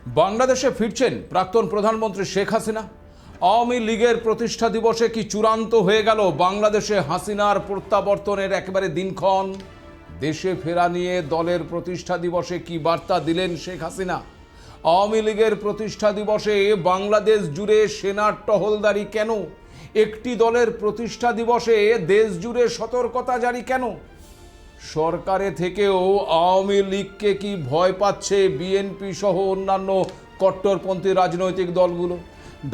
বাংলাদেশে ফিরছেন প্রাক্তন প্রধানমন্ত্রী শেখ হাসিনা। আওয়ামী লীগের প্রতিষ্ঠা দিবসে কি চূড়ান্ত হয়ে গেল বাংলাদেশে হাসিনার প্রত্যাবর্তনের একেবারে দিনক্ষণ? দেশে ফেরা নিয়ে দলের প্রতিষ্ঠা দিবসে কি বার্তা দিলেন শেখ হাসিনা? আওয়ামী লীগের প্রতিষ্ঠা দিবসে বাংলাদেশ জুড়ে সেনার টহলদারি কেন? একটি দলের প্রতিষ্ঠা দিবসে দেশ জুড়ে সতর্কতা জারি কেন? সরকারে থেকেও আওয়ামী লীগকে কি ভয় পাচ্ছে বিএনপি সহ অন্যান্য কট্টরপন্থী রাজনৈতিক দলগুলো?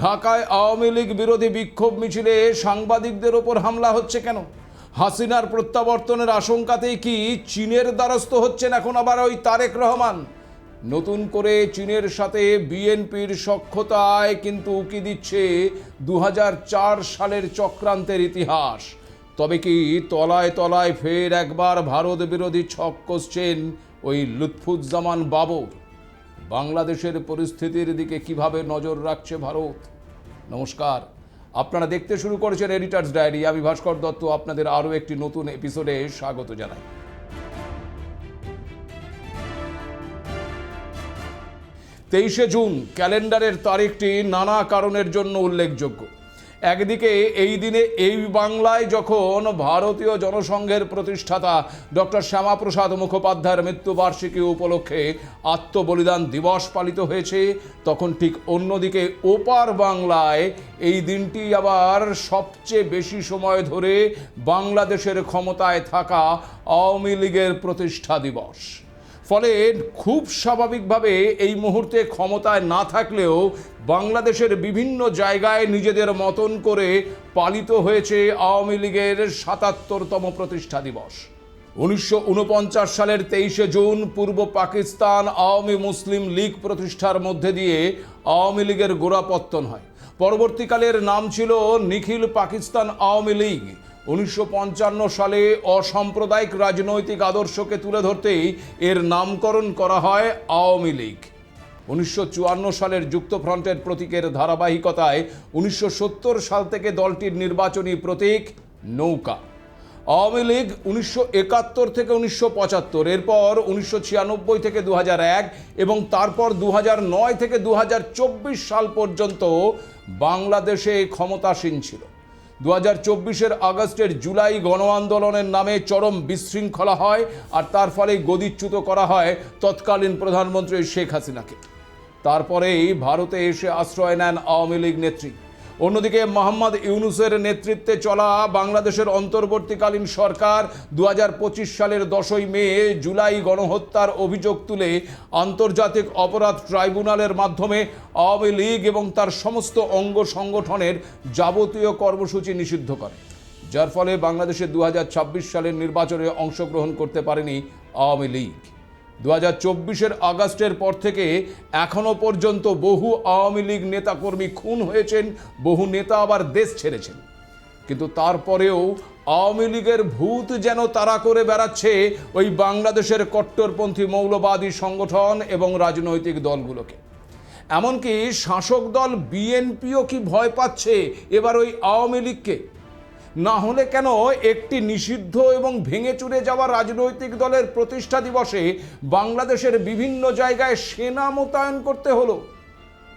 ঢাকায় আওয়ামী লীগ বিরোধী বিক্ষোভ মিছিলে সাংবাদিকদের ওপর হামলা হচ্ছে কেন? হাসিনার প্রত্যাবর্তনের আশঙ্কাতেই কি চীনের দ্বারস্থ হচ্ছেন এখন আবার ওই তারেক রহমান? নতুন করে চীনের সাথে বিএনপির সখ্যতায় কিন্তু উকি দিচ্ছে 2004 সালের চক্রান্তের ইতিহাস। তবে কি তলায় তলায় ফের একবার ভারত বিরোধী ছক কষছেন ওই লুৎফুজ্জামান বাবর? বাংলাদেশের পরিস্থিতির দিকে কিভাবে নজর রাখছে ভারত? নমস্কার, আপনারা দেখতে শুরু করেছেন এডিটার্স ডায়েরি। আমি ভাস্কর দত্ত আপনাদের আরও একটি নতুন এপিসোডে স্বাগত জানাই। 23শে জুন ক্যালেন্ডারের তারিখটি নানা কারণের জন্য উল্লেখযোগ্য। একদিকে এই দিনে এই বাংলায় যখন ভারতীয় জনসংঘের প্রতিষ্ঠাতা ডক্টর শ্যামাপ্রসাদ মুখোপাধ্যায়ের মৃত্যুবার্ষিকী উপলক্ষে আত্মবলিদান দিবস পালিত হয়েছে, তখন ঠিক অন্যদিকে ওপার বাংলায় এই দিনটি আবার সবচেয়ে বেশি সময় ধরে বাংলাদেশের ক্ষমতায় থাকা আওয়ামী লীগের প্রতিষ্ঠা দিবস। ফলে খুব স্বাভাবিকভাবে এই মুহূর্তে ক্ষমতায় না থাকলেও বাংলাদেশের বিভিন্ন জায়গায় নিজেদের মতন করে পালিত হয়েছে আওয়ামী লীগের ৭৭তম প্রতিষ্ঠা দিবস। 1949 সালের 23শে জুন পূর্ব পাকিস্তান আওয়ামী মুসলিম লীগ প্রতিষ্ঠার মধ্যে দিয়ে আওয়ামী লীগের গোড়াপত্তন হয়। পরবর্তীকালের নাম ছিল নিখিল পাকিস্তান আওয়ামী লীগ। 1955 সালে অসাম্প্রদায়িক রাজনৈতিক আদর্শকে তুলে ধরতেই এর নামকরণ করা হয় আওয়ামী লীগ। 1954 সালের যুক্তফ্রন্টের প্রতীকের ধারাবাহিকতায় 1970 সাল থেকে দলটির নির্বাচনী প্রতীক নৌকা। আওয়ামী লীগ 1971 থেকে 1975, এরপর 1996 থেকে 2001 এবং তারপর 2009 থেকে 2024 সাল পর্যন্ত বাংলাদেশে ক্ষমতাসীন ছিল। 2024 আগস্টের জুলাই গণ আন্দোলনের নামে চরম বিশৃঙ্খলা হয়, আর তার ফলে গদিচ্যুত করা হয় তৎকালীন প্রধানমন্ত্রী শেখ হাসিনাকে। তারপরেই ভারতে এসে আশ্রয় নেন আওয়ামী লীগ নেত্রী। অন্যদিকে মোহাম্মদ ইউনূসের নেতৃত্বে চলা বাংলাদেশের অন্তর্বর্তীকালীন সরকার 2025 সালের 10ই মে জুলাই গণহত্যার অভিযোগ তুলে আন্তর্জাতিক অপরাধ ট্রাইব্যুনালের মাধ্যমে আওয়ামী লীগ এবং তার সমস্ত অঙ্গ সংগঠনের যাবতীয় কর্মসূচি নিষিদ্ধ করে, যার ফলে বাংলাদেশে 2026 সালের নির্বাচনে অংশগ্রহণ করতে পারেনি আওয়ামী লীগ। 2024 আগস্টের পর থেকে এখনো পর্যন্ত বহু আওয়ামী লীগ নেতাকর্মী খুন হয়েছেন, বহু নেতা আবার দেশ ছেড়েছেন। কিন্তু তারপরেও আওয়ামী লীগের ভূত যেন তাড়া করে বেড়াচ্ছে ওই বাংলাদেশের কট্টরপন্থী মৌলবাদী সংগঠন এবং রাজনৈতিক দলগুলোকে। এমনকি শাসক দল বিএনপিও কি ভয় পাচ্ছে এবার ওই আওয়ামী লীগকে? না হলে কেন একটি নিষিদ্ধ এবং ভেঙে চুরে যাওয়া রাজনৈতিক দলের প্রতিষ্ঠা দিবসে বাংলাদেশের বিভিন্ন জায়গায় সেনা মোতায়েন করতে হলো?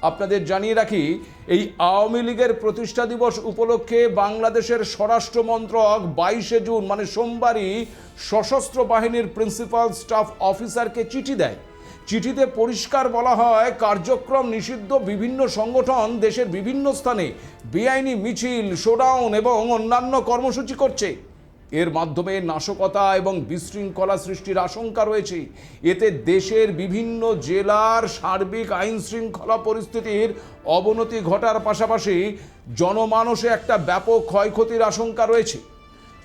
আপনাদের জানিয়ে রাখি, এই আওয়ামী লীগের প্রতিষ্ঠা দিবস উপলক্ষে বাংলাদেশের স্বরাষ্ট্র মন্ত্রক 22শে জুন মানে সোমবারই সশস্ত্র বাহিনীর প্রিন্সিপাল স্টাফ অফিসারকে চিঠি দেয়। চিঠিতে পরিষ্কার বলা হয়, কার্যক্রম নিষিদ্ধ বিভিন্ন সংগঠন দেশের বিভিন্ন স্থানে বেআইনি মিছিল, শোডাউন এবং অন্যান্য কর্মসূচি করছে। এর মাধ্যমে নাশকতা এবং বিশৃঙ্খলা সৃষ্টির আশঙ্কা রয়েছে। এতে দেশের বিভিন্ন জেলার সার্বিক আইন শৃঙ্খলা পরিস্থিতির অবনতি ঘটার পাশাপাশি জনমানসে একটা ব্যাপক ক্ষয়ক্ষতির আশঙ্কা রয়েছে।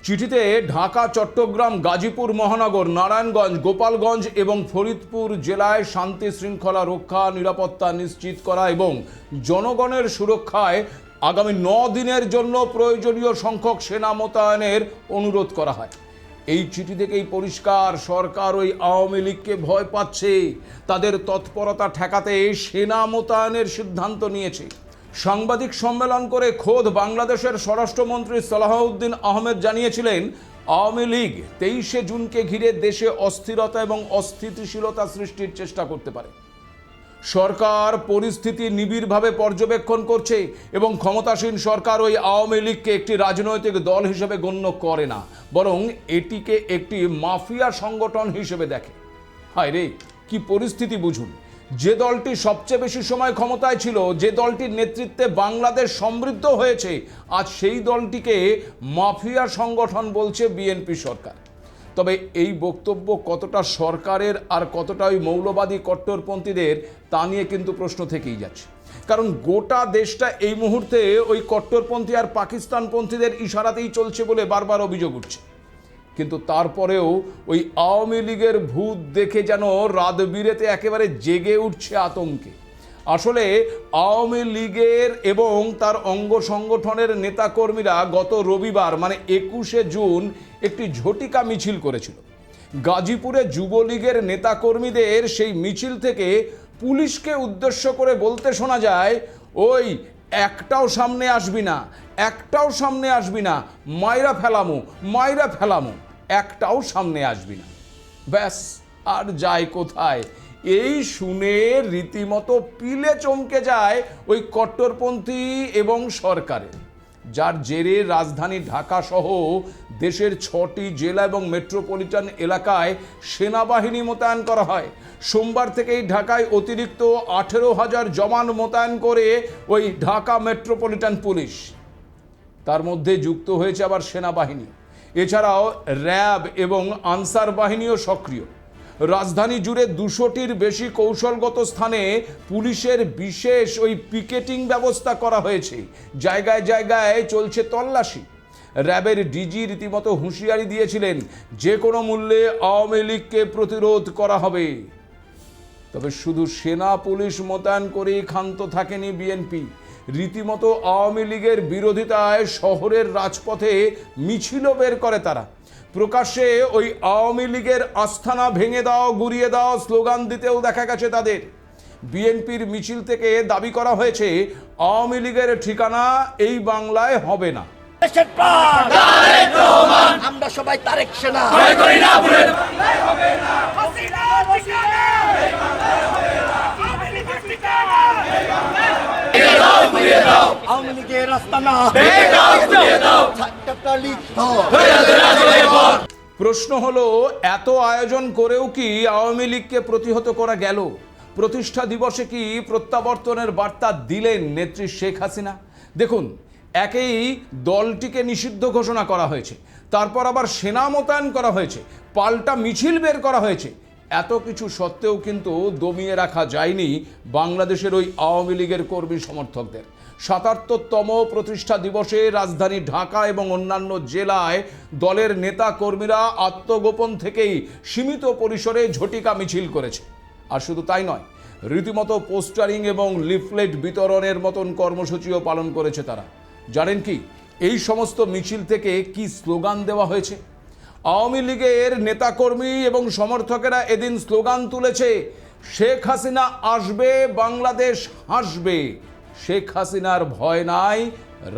চিঠিতে ঢাকা, চট্টগ্রাম, গাজীপুর মহানগর, নারায়ণগঞ্জ, গোপালগঞ্জ এবং ফরিদপুর জেলায় শান্তি শৃঙ্খলা রক্ষা, নিরাপত্তা নিশ্চিত করা এবং জনগণের সুরক্ষায় আগামী 9 দিনের জন্য প্রয়োজনীয় সংখ্যক সেনা মোতায়েনের অনুরোধ করা হয়। এই চিঠি থেকেই পরিষ্কার, সরকার ওই আওয়ামী লীগকে ভয় পাচ্ছে, তাদের তৎপরতা ঠেকাতে সেনা মোতায়েনের সিদ্ধান্ত নিয়েছে। সাংবাদিক সম্মেলন করে খোদ বাংলাদেশের স্বরাষ্ট্রমন্ত্রী সালাহউদ্দিন আহমেদ জানিয়েছিলেন, আওয়ামী লীগ 23শে জুনকে ঘিরে দেশে অস্থিরতা এবং অস্থিতিশীলতা সৃষ্টির চেষ্টা করতে পারে। সরকার পরিস্থিতি নিবিড়ভাবে পর্যবেক্ষণ করছে এবং ক্ষমতাসীন সরকার ওই আওয়ামী লীগকে একটি রাজনৈতিক দল হিসেবে গণ্য করে না, বরং এটিকে একটি মাফিয়া সংগঠন হিসেবে দেখে। হায় রে, কি পরিস্থিতি বুঝুন। যে দলটি সবচেয়ে বেশি সময় ক্ষমতায় ছিল, যে দলটির নেতৃত্বে বাংলাদেশ সমৃদ্ধ হয়েছে, আজ সেই দলটিকে মাফিয়া সংগঠন বলছে বিএনপি সরকার। তবে এই বক্তব্য কতটা সরকারের আর কতটা ওই মৌলবাদী কট্টরপন্থীদের তা নিয়ে কিন্তু প্রশ্ন থেকেই যাচ্ছে। কারণ গোটা দেশটা এই মুহূর্তে ওই কট্টরপন্থী আর পাকিস্তানপন্থীদের ইশারাতেই চলছে বলে বারবার অভিযোগ উঠছে। কিন্তু তারপরেও ওই আওয়ামী লীগের ভূত দেখে যেন রাত বিরেতে একেবারে জেগে উঠছে আতঙ্কে। আসলে আওয়ামী লীগের এবং তার অঙ্গ সংগঠনের নেতাকর্মীরা গত রবিবার মানে 21শে জুন একটি ঝটিকা মিছিল করেছিল। গাজীপুরে যুবলীগের নেতাকর্মীদের সেই মিছিল থেকে পুলিশকে উদ্দেশ্য করে বলতে শোনা যায়, ওই একটাও সামনে আসবি না, একটাও সামনে আসবি না, মাইরা ফেলামো, মাইরা ফেলামো, একটাও সামনে আসবি না। ব্যাস, আর যায় কোথায়? এই শুনে রীতিমতো পিলে চমকে যায় ওই কট্টরপন্থী এবং সরকারের, যার জেরে রাজধানী ঢাকা সহ দেশের 6টি জেলা এবং মেট্রোপলিটন এলাকায় সেনাবাহিনী মোতায়েন করা হয়। সোমবার থেকেই ঢাকায় অতিরিক্ত 18,000 জওয়ান মোতায়েন করে ওই ঢাকা মেট্রোপলিটন পুলিশ। তার মধ্যে যুক্ত হয়েছে আবার সেনাবাহিনী। এছাড়াও র্যাব এবং আনসার বাহিনীও সক্রিয়। রাজধানী জুড়ে 200টির বেশি কৌশলগত স্থানে পুলিশের বিশেষ ওই পিকেটিং ব্যবস্থা করা হয়েছে। জায়গায় জায়গায় চলছে তল্লাশি। র্যাবের ডিজি রীতিমতো হুঁশিয়ারি দিয়েছিলেন, যে কোনো মূল্যে আওয়ামী লীগকে প্রতিরোধ করা হবে। তবে শুধু সেনা পুলিশ মোতায়েন করেই ক্ষান্ত থাকেনি বিএনপি। রীতিমতো আওয়ামী লীগের বিরোধিতায় শহরের রাজপথে মিছিলও বের করে তারা। প্রকাশ্যে ওই আওয়ামী লীগের আস্থানা ভেঙে দাও, গুড়িয়ে দাও স্লোগান দিতেও দেখা গেছে তাদের। বিএনপির মিছিল থেকে দাবি করা হয়েছে, আওয়ামী লীগের ঠিকানা এই বাংলায় হবে না। আমরা সবাই তারেক সেনা। আওয়ামী লীগের আস্তানা। প্রশ্ন হলো, এত আয়োজন করেও কি আওয়ামী লীগকে প্রতিহত করা গেল? প্রতিষ্ঠা দিবসে কি প্রত্যাবর্তনের বার্তা দিলেন নেত্রী শেখ হাসিনা? দেখুন, একেই দলটিকে নিষিদ্ধ ঘোষণা করা হয়েছে, তারপর আবার সেনা মোতায়েন করা হয়েছে, পাল্টা মিছিল বের করা হয়েছে। এত কিছু সত্ত্বেও কিন্তু দমিয়ে রাখা যায়নি বাংলাদেশের ওই আওয়ামী লীগের কর্মী সমর্থকদের। ৭৭তম প্রতিষ্ঠা দিবসে রাজধানী ঢাকা এবং অন্যান্য জেলায় দলের নেতা কর্মীরা আত্মগোপন থেকেই সীমিত পরিসরে ঝটিকা মিছিল করেছে। আর শুধু তাই নয়, রীতিমতো পোস্টারিং এবং লিফলেট বিতরণের মতন কর্মসূচিও পালন করেছে তারা। জানেন কি এই সমস্ত মিছিল থেকে কি স্লোগান দেওয়া হয়েছে? আওয়ামী লীগের নেতাকর্মী এবং সমর্থকেরা এদিন স্লোগান তুলেছে, শেখ হাসিনা আসবে, বাংলাদেশ হাসবে, শেখ হাসিনার ভয় নাই,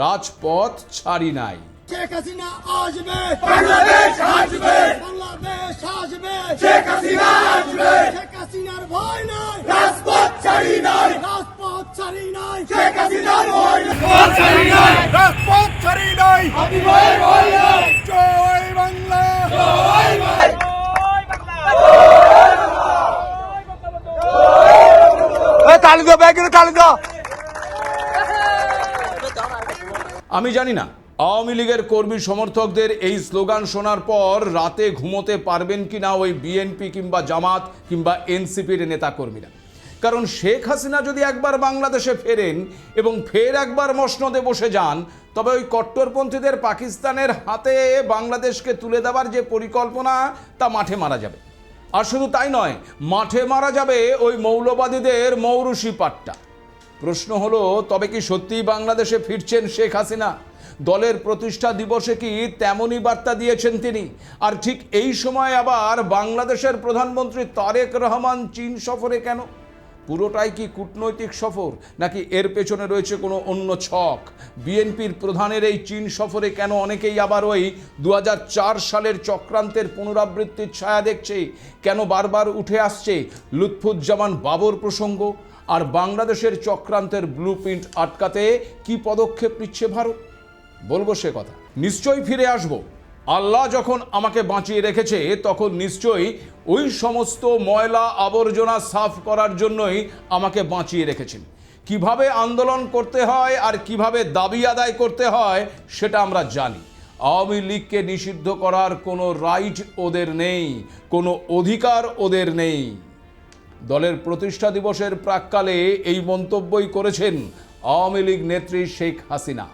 রাজপথ ছাড়ি নাই। শেখ হাসিনা আসবে, বাংলাদেশ আসবে, বাংলাদেশ আসবে, শেখ হাসিনা আসবে, শেখ হাসিনার ভয় নাই, রাজপথ ছাড়ি নাই, রাজপথ ছাড়ি নাই, শেখ হাসিনার ভয় নাই, রাজপথ ছাড়ি নাই, রাজপথ ছাড়ি নাই, আমি ভয় ভয় নাই, জয় বাংলা, জয় বাংলা, এই তালি দাও, ব্যাগে তালি দাও। আমি জানি না আওয়ামী লীগের কর্মী সমর্থকদের এই স্লোগান শোনার পর রাতে ঘুমোতে পারবেন কি না ওই বিএনপি কিংবা জামাত কিংবা এনসিপির নেতাকর্মীরা। কারণ শেখ হাসিনা যদি একবার বাংলাদেশে ফেরেন এবং ফের একবার মসনদে বসে যান, তবে ওই কট্টরপন্থীদের পাকিস্তানের হাতে বাংলাদেশকে তুলে দেওয়ার যে পরিকল্পনা, তা মাঠে মারা যাবে। আর শুধু তাই নয়, মাঠে মারা যাবে ওই মৌলবাদীদের মৌরুসি পাট্টা। প্রশ্ন হলো, তবে কি সত্যিই বাংলাদেশে ফিরছেন শেখ হাসিনা? দলের প্রতিষ্ঠা দিবসে কি তেমনই বার্তা দিয়েছেন তিনি? আর ঠিক এই সময় আবার বাংলাদেশের প্রধানমন্ত্রী তারেক রহমান চীন সফরে কেন? পুরোটাই কি কূটনৈতিক সফর, নাকি এর পেছনে রয়েছে কোনো অন্য ছক? বিএনপির প্রধানের এই চীন সফরে কেন অনেকেই আবার ওই 2004 সালের চক্রান্তের পুনরাবৃত্তির ছায়া দেখছে? কেন বারবার উঠে আসছে লুৎফুজ্জামান বাবর প্রসঙ্গ? আর বাংলাদেশের চক্রান্তের ব্লুপ্রিন্ট আটকাতে কি পদক্ষেপ নিচ্ছে ভারত? বলবো সে কথা। নিশ্চয়ই ফিরে আসবো। আল্লাহ যখন আমাকে বাঁচিয়ে রেখেছে তখন নিশ্চয়ই ওই সমস্ত ময়লা আবর্জনা সাফ করার জন্যই আমাকে বাঁচিয়ে রেখেছেন। কিভাবে আন্দোলন করতে হয় আর কিভাবে দাবি আদায় করতে হয় সেটা আমরা জানি। আওয়ামী লীগকে নিষিদ্ধ করার কোনো রাইট ওদের নেই, কোনো অধিকার ওদের নেই। দলের প্রতিষ্ঠা দিবসের প্রাক্কালে এই মন্তব্যই করেছেন আওয়ামী লীগ নেত্রী শেখ হাসিনা।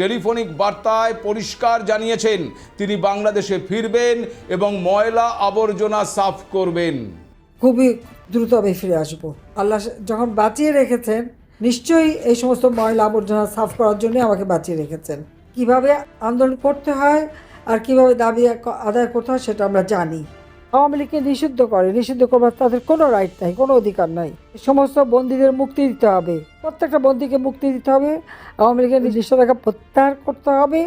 টেলিফোনিক বার্তায় পরিষ্কার জানিয়েছেন তিনি বাংলাদেশে ফিরবেন এবং ময়লা আবর্জনা সাফ করবেন। খুবই দ্রুত আমি ফিরে আসবো। আল্লাহ যখন বাঁচিয়ে রেখেছেন নিশ্চয়ই এই সমস্ত ময়লা আবর্জনা সাফ করার জন্য আমাকে বাঁচিয়ে রেখেছেন। কিভাবে আন্দোলন করতে হয় আর কিভাবে দাবি আদায় করতে হয় সেটা আমরা জানি। আওয়ামী লীগকে নিষিদ্ধ করবার তাদের কোনো রাইট নাই, কোনো অধিকার নাই। সমস্ত বন্দীদের মুক্তি দিতে হবে, প্রত্যেকটা বন্দীকে মুক্তি দিতে হবে। আওয়ামী লীগের নিষেধাজ্ঞা প্রত্যাহার করতে হবে।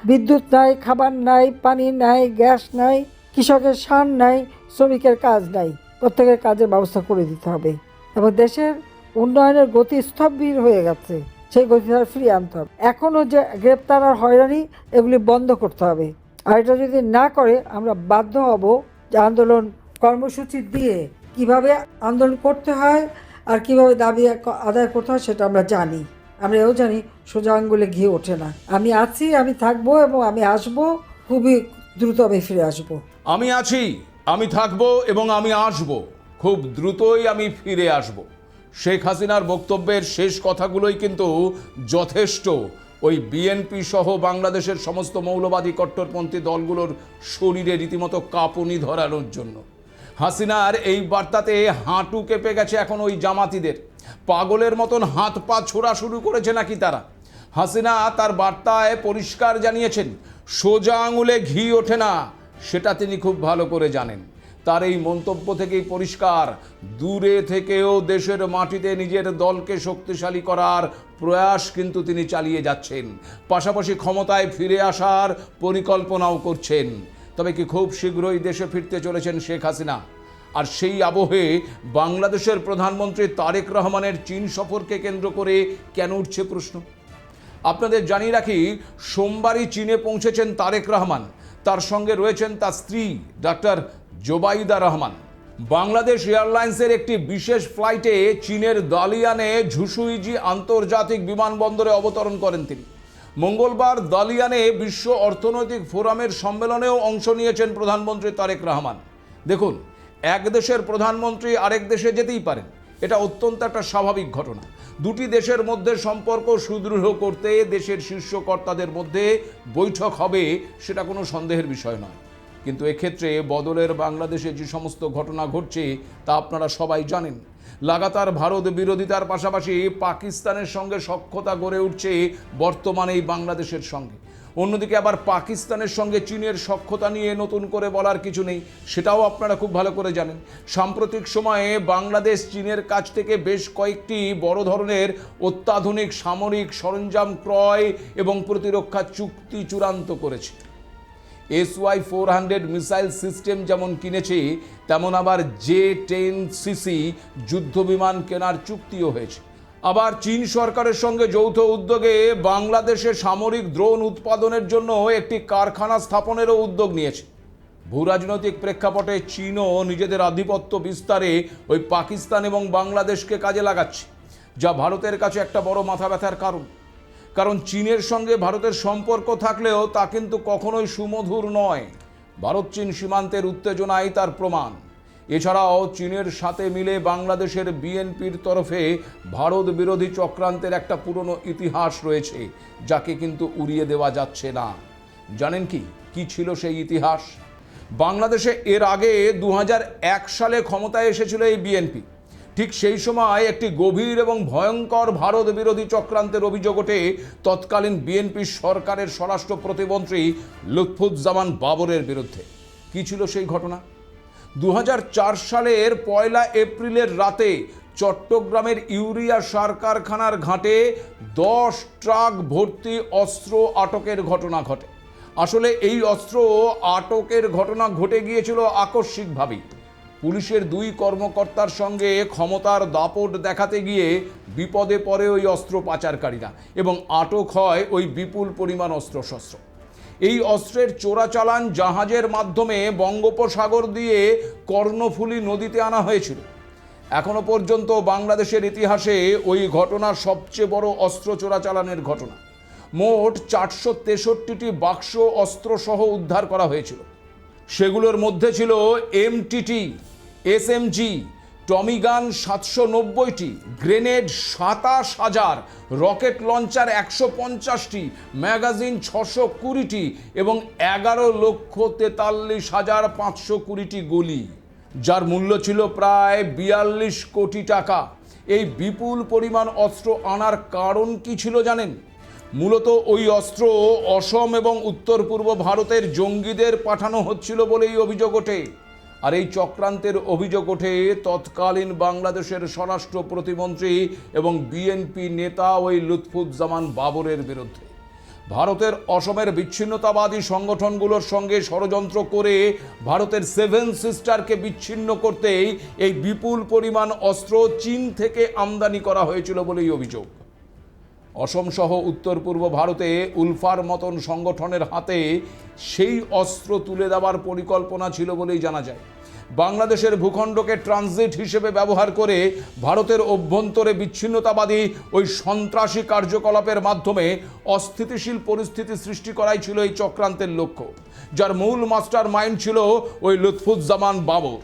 বিদ্যুৎ নাই, খাবার নাই, পানি নাই, গ্যাস নাই, কৃষকের সার নাই, শ্রমিকের কাজ নাই, প্রত্যেকের কাজের ব্যবস্থা করে দিতে হবে। এবং দেশের উন্নয়নের গতি স্থবির হয়ে গেছে, সেই গতিটা ফিরিয়ে আনতে হবে। এখনও যে গ্রেপ্তার আর হয়রানি এগুলি বন্ধ করতে হবে। আর এটা যদি না করে আমরা বাধ্য হব যে আন্দোলন কর্মসূচি দিয়ে কিভাবে আন্দোলন করতে হয় আর কিভাবে দাবি আদায় করতে হয় সেটা আমরা জানি। আমরা এও জানি সোজা আঙ্গুলে ঘি ওঠে না। আমি আছি, আমি থাকবো এবং আমি আসবো। খুবই দ্রুত আমি ফিরে আসবো। আমি আছি, আমি থাকবো এবং আমি আসবো। খুব দ্রুতই আমি ফিরে আসব। শেখ হাসিনার বক্তব্যের শেষ কথাগুলোই কিন্তু যথেষ্ট ওই বিএনপি সহ বাংলাদেশের সমস্ত মৌলবাদী কট্টরপন্থী দলগুলোর শরীরে রীতিমতো কাঁপুনি ধরানোর জন্য। হাসিনার এই বার্তাতে হাঁটু কেঁপে গেছে এখন ওই জামাতিদের। পাগলের মতন হাত পা ছোড়া শুরু করেছে নাকি তারা? হাসিনা তার বার্তায় পরিষ্কার জানিয়েছেন সোজা আঙুলে ঘি ওঠে না, সেটা তিনি খুব ভালো করে জানেন। তার এই মন্তব্য থেকেই পরিষ্কার দূরে থেকেও দেশের মাটিতে নিজের দলকে শক্তিশালী করার প্রয়াস কিন্তু তিনি চালিয়ে যাচ্ছেন, পাশাপাশি ক্ষমতায় ফিরে আসার পরিকল্পনাও করছেন। তবে কি খুব শীঘ্রই দেশে ফিরতে চলেছেন শেখ হাসিনা? আর সেই আবহে বাংলাদেশের প্রধানমন্ত্রী তারেক রহমানের চীন সফরকে কেন্দ্র করে কেন উঠছে প্রশ্ন? আপনাদের জানিয়ে রাখি, সোমবারই চীনে পৌঁছেছেন তারেক রহমান। তার সঙ্গে রয়েছেন তার স্ত্রী ডাক্তার জোবাইদা রহমান। বাংলাদেশ এয়ারলাইন্সের একটি বিশেষ ফ্লাইটে চীনের দালিয়ানে ঝুসুইজি আন্তর্জাতিক বিমানবন্দরে অবতরণ করেন তিনি। মঙ্গলবার দালিয়ানে বিশ্ব অর্থনৈতিক ফোরামের সম্মেলনেও অংশ নিয়েছেন প্রধানমন্ত্রী তারেক রহমান। দেখুন, এক দেশের প্রধানমন্ত্রী আরেক দেশে যেতেই পারেন, এটা অত্যন্ত একটা স্বাভাবিক ঘটনা। দুটি দেশের মধ্যে সম্পর্ক সুদৃঢ় করতে দেশের শীর্ষ কর্তাদের মধ্যে বৈঠক হবে, সেটা কোনো সন্দেহের বিষয় নয়। কিন্তু এক্ষেত্রে বদলের বাংলাদেশে যে সমস্ত ঘটনা ঘটছে তা আপনারা সবাই জানেন। লাগাতার ভারত বিরোধিতার পাশাপাশি পাকিস্তানের সঙ্গে সখ্যতা গড়ে উঠছে বর্তমানে এই বাংলাদেশের সঙ্গে। অন্যদিকে আবার পাকিস্তানের সঙ্গে চীনের সখ্যতা নিয়ে নতুন করে বলার কিছু নেই, সেটাও আপনারা খুব ভালো করে জানেন। সাম্প্রতিক সময়ে বাংলাদেশ চীনের কাছ থেকে বেশ কয়েকটি বড় ধরনের অত্যাধুনিক সামরিক সরঞ্জাম ক্রয় এবং প্রতিরক্ষা চুক্তি চূড়ান্ত করেছে। SY-400 মিসাইল সিস্টেম যেমন কিনেছে, তেমন আবার J-10CC যুদ্ধ বিমান কেনার চুক্তিও হয়েছে। আবার চীন সরকারের সঙ্গে যৌথ উদ্যোগে বাংলাদেশে সামরিক ড্রোন উৎপাদনের জন্য একটি কারখানা স্থাপনেরও উদ্যোগ নিয়েছে। ভূরাজনৈতিক প্রেক্ষাপটে চীনও নিজেদের আধিপত্য বিস্তারে ওই পাকিস্তান এবং বাংলাদেশকে কাজে লাগাচ্ছে, যা ভারতের কাছে একটা বড় মাথা ব্যথার কারণ চীনের সঙ্গে ভারতের সম্পর্ক থাকলেও তা কিন্তু কখনোই সুমধুর নয়। ভারত চীন সীমান্তের উত্তেজনাই তার প্রমাণ। এছাড়াও চীনের সাথে মিলে বাংলাদেশের বিএনপির তরফে ভারত বিরোধী চক্রান্তের একটা পুরনো ইতিহাস রয়েছে, যাকে কিন্তু উড়িয়ে দেওয়া যাচ্ছে না। জানেন কি ছিল সেই ইতিহাস? বাংলাদেশে এর আগে 2001 সালে ক্ষমতায় এসেছিল এই বিএনপি। ঠিক সেই সময় একটি গভীর এবং ভয়ঙ্কর ভারত বিরোধী চক্রান্তের অভিযোগ ওঠে তৎকালীন বিএনপি সরকারের স্বরাষ্ট্র প্রতিমন্ত্রী লুৎফুজ্জামান বাবরের বিরুদ্ধে। কি ছিল সেই ঘটনা? 2004 সালের 1 এপ্রিলের রাতে চট্টগ্রামের ইউরিয়া সার কারখানার ঘাটে 10 ট্রাক ভর্তি অস্ত্র আটকের ঘটনা ঘটে। আসলে এই অস্ত্র আটকের ঘটনা ঘটে গিয়েছিল আকস্মিকভাবেই। পুলিশের 2 কর্মকর্তার সঙ্গে ক্ষমতার দাপট দেখাতে গিয়ে বিপদে পড়ে ওই অস্ত্র পাচারকারীরা এবং আটক হয় ওই বিপুল পরিমাণ অস্ত্রশস্ত্র। এই অস্ত্রের চোরাচালান জাহাজের মাধ্যমে বঙ্গোপসাগর দিয়ে কর্ণফুলী নদীতে আনা হয়েছিল। এখনো পর্যন্ত বাংলাদেশের ইতিহাসে ওই ঘটনা সবচেয়ে বড় অস্ত্র চোরাচালানের ঘটনা। মোট 463টি বাক্স অস্ত্রসহ উদ্ধার করা হয়েছিল। সেগুলোর মধ্যে ছিল এমটিটি, এসএমজি, টমিগান 790টি, গ্রেনেড 27,000, রকেট লঞ্চার 150টি, ম্যাগাজিন 620টি এবং 11,43,520টি গুলি, যার মূল্য ছিল প্রায় 42 কোটি টাকা। এই বিপুল পরিমাণ অস্ত্র আনার কারণ কি ছিল জানেন? মূলত ওই অস্ত্র অসম এবং উত্তর পূর্ব ভারতের জঙ্গিদের পাঠানো হচ্ছিল বলেই অভিযোগ ওঠে। আর এই চক্রান্তের অভিযোগ ওঠে তৎকালীন বাংলাদেশের স্বরাষ্ট্র প্রতিমন্ত্রী এবং বিএনপি নেতা ওই লুৎফুজ্জামান বাবরের বিরুদ্ধে। ভারতের অসমের বিচ্ছিন্নতাবাদী সংগঠনগুলোর সঙ্গে ষড়যন্ত্র করে ভারতের 7 সিস্টারকে বিচ্ছিন্ন করতেই এই বিপুল পরিমাণ অস্ত্র চীন থেকে আমদানি করা হয়েছিল বলেই অভিযোগ। অসম সহ উত্তর পূর্ব ভারতে উলফার মতন সংগঠনের হাতে সেই অস্ত্র তুলে দেওয়ার পরিকল্পনা ছিল বলেই জানা যায়। বাংলাদেশের ভূখণ্ডকে ট্রানজিট হিসেবে ব্যবহার করে ভারতের অভ্যন্তরে বিচ্ছিন্নতাবাদী ওই সন্ত্রাসী কার্যকলাপের মাধ্যমে অস্থিতিশীল পরিস্থিতি সৃষ্টি করাই ছিল এই চক্রান্তের লক্ষ্য, যার মূল মাস্টার মাইন্ড ছিল ওই লুৎফুজ্জামান বাবর।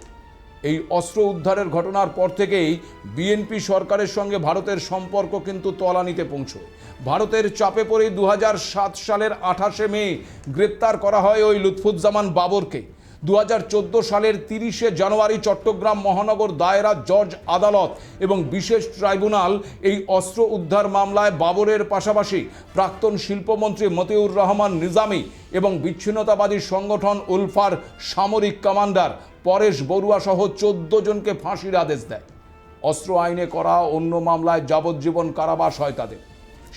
এই অস্ত্র উদ্ধারের ঘটনার পর থেকেই বিএনপি সরকারের সঙ্গে ভারতের সম্পর্ক কিন্তু তলানিতে পৌঁছয়। ভারতের চাপে পড়ে 2007 সালের 28 মে গ্রেপ্তার করা হয় ওই লুৎফুজ্জামান বাবরকে। 2014 সালের 30 জানুয়ারি চট্টগ্রাম মহানগর দায়রা জজ আদালত এবং বিশেষ ট্রাইব্যুনাল এই অস্ত্র উদ্ধার মামলায় বাবরের পাশাপাশি প্রাক্তন শিল্পমন্ত্রী মতিউর রহমান নিজামী এবং বিচ্ছিন্নতাবাদী সংগঠন উলফার সামরিক কমান্ডার পরেশ বড়ুয়া সহ 14 জনকে ফাঁসির আদেশ দেয়। অস্ত্র আইনে করা অন্য মামলায় যাবজ্জীবন কারাবাস হয় তাদের।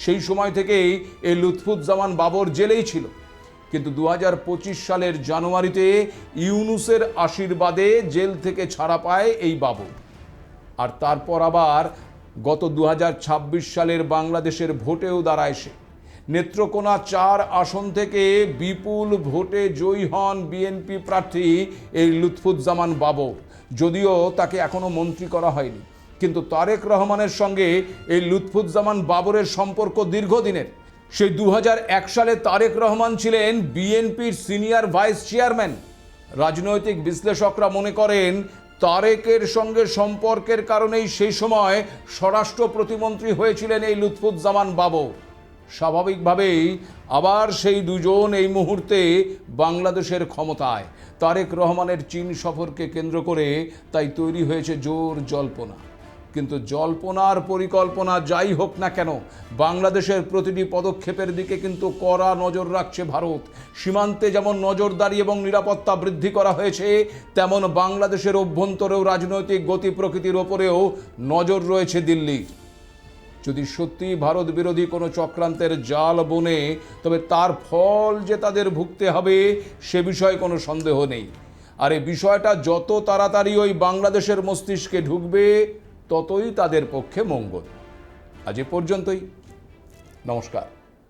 সেই সময় থেকেই এই লুৎফুজ্জামান বাবর জেলেই ছিল, কিন্তু 2025 সালের জানুয়ারিতে ইউনূসের আশীর্বাদে জেল থেকে ছাড়া পায় এই বাবর। আর তারপর আবার গত 2026 সালের বাংলাদেশের ভোটেও দাঁড়ায় সে। নেত্রকোনা 4 আসন থেকে বিপুল ভোটে জয়ী হন বিএনপি প্রার্থী এই লুৎফুজ্জামান বাবর। যদিও তাকে এখনো মন্ত্রী করা হয়নি, কিন্তু তারেক রহমানের সঙ্গে এই লুৎফুজ্জামান বাবরের সম্পর্ক দীর্ঘদিনের। সেই 2001 সালে তারেক রহমান ছিলেন বিএনপির সিনিয়র ভাইস চেয়ারম্যান। রাজনৈতিক বিশ্লেষকরা মনে করেন তারেকের সঙ্গে সম্পর্কের কারণেই সেই সময় স্বরাষ্ট্র প্রতিমন্ত্রী হয়েছিলেন এই লুৎফুজ্জামান বাবর। স্বাভাবিকভাবেই আবার সেই দুজন এই মুহূর্তে বাংলাদেশের ক্ষমতায়। তারেক রহমানের চীন সফরকে কেন্দ্র করে তাই তৈরি হয়েছে জোর জল্পনা। কিন্তু জল্পনার পরিকল্পনা যাই হোক না কেন, বাংলাদেশের প্রতিটি পদক্ষেপের দিকে কিন্তু কড়া নজর রাখছে ভারত। সীমান্তে যেমন নজরদারি এবং নিরাপত্তা বৃদ্ধি করা হয়েছে, তেমন বাংলাদেশের অভ্যন্তরেও রাজনৈতিক গতি প্রকৃতির ওপরেও নজর রয়েছে দিল্লির। যদি সত্যি ভারত বিরোধী কোনো চক্রান্তের জাল বনে, তবে তার ফল যে তাদের ভুগতে হবে সে বিষয়ে কোনো সন্দেহ নেই। আর এই বিষয়টা যত তাড়াতাড়ি ওই বাংলাদেশের মস্তিষ্কে ঢুকবে, ততই তাদের পক্ষে মঙ্গল। আজ এ পর্যন্তই। নমস্কার।